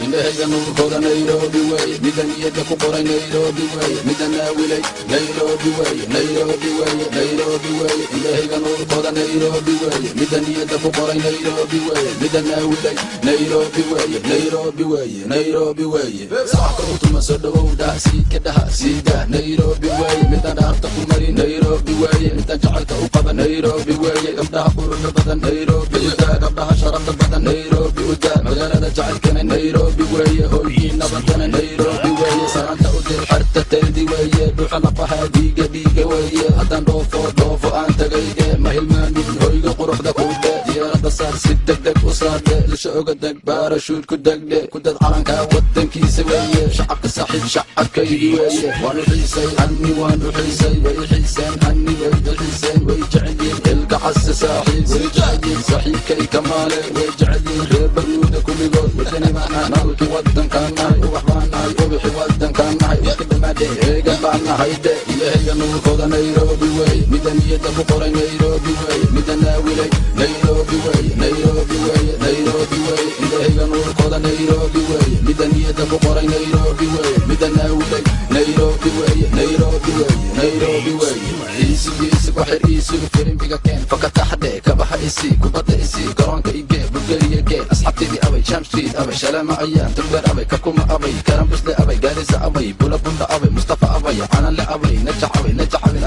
indhahayga nuurkooda Nairobi way midan iyada ku qoray Nairobi way midan naawilay Nairobi way Nairobi way Nairobi way indhahayga nuurkooda Nairobi way midan iyada ku qoray Nairobi way midan naawilay Nairobi way Nairobi way Nairobi way saacka utuma soo dhawowda siidka dhaha siida Nairobi way midan dhaarta ku mari Nairobi way midan jacaylka u qaba Nairobi way gabdhaha quruxda badan Nairobi gabdhaha sharafta badan Nairobi magaalada jacaylkana Nairobi way hooyina badana Nairobi way saranta u dir xarta taydi way dhuxa lafaha diiga way hadan dhoofo aan tagayde ma hilmaamin hooyga quruxda ku dhe diyaarada saar si degdeg u saarde lisha oga deg baarashuud ku degdhe ku dad calanka wadankiisa way shacabka saaxiib shacabkaygi way waanu xiisay hanni waanu xiisay way xiiseen hanni way xiiseen way jecelyiin ilka xasa saaxiib way jecelyiin saaxiibkay kamaale way jecelyiin reer barnuuda kulligood wadani maanaa nalki wadankaanahay ubax baanahay ubixi wadankaanahay waqti dhamaade eegan baanahay de ilahayga nuurkooda Nairobi way midan iyada ku qoray Nairobi way midan naawilay Nairobi way Nairobi way Nairobi way ilahayga nuurkooda Nairobi way midan iyada ku qoray Nairobi way midan naawilay Nairobi way Nairobi way Nairobi way iisigiisa ku xir iisigu firimbiga keen fakataxde kabaha isi kubadda isi garoonka igee bulgariya gee asxaabtaydi abay Jam Street abay shalama ayaan tulbeer abay kakuma abay karambusle abay gaarisa abay bulabunda abay mustafa abay cananle abay najax abay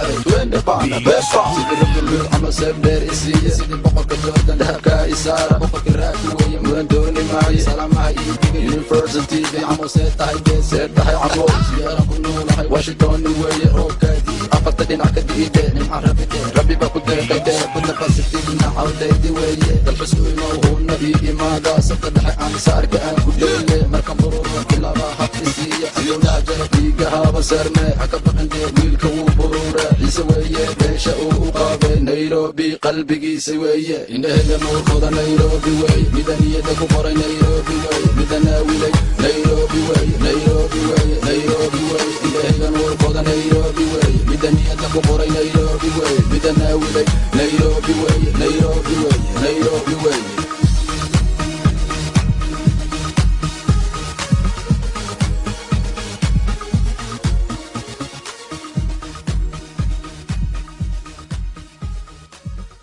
abay twende baana beefa sidii ama sebeer isiiya sidii boqorka Jordan dahabka isaara boqorka raaki weeye mudan dooni maayo salaamaha iibiga University amo seetahay seetahay camo siyaara ku noolahay Washington weeye roobkaadii afarta dhinac ka diide nimca rabbi baa ku deeqayde kuna qasifina cawdaydi weeye dalxusuino huuna ii imaada sabta dhexe aan saarka aan ku dheele markan bururo bilaaba habtisiiya ayuunaaja dhiigahaaba sarme haka baqande wiilka wuu burura ciise weeye beesha uu u qaabe Nairobi qalbigiisa weeye indhahayga nuurkooda Nairobi way midan iyada ku qoray Nairobi way midan naawilay Nairobi way Nairobi way Nairobi way indhahayga nuurkooda Nairobi way midan iyada ku qoray Nairobi way midan naawilay Nairobi way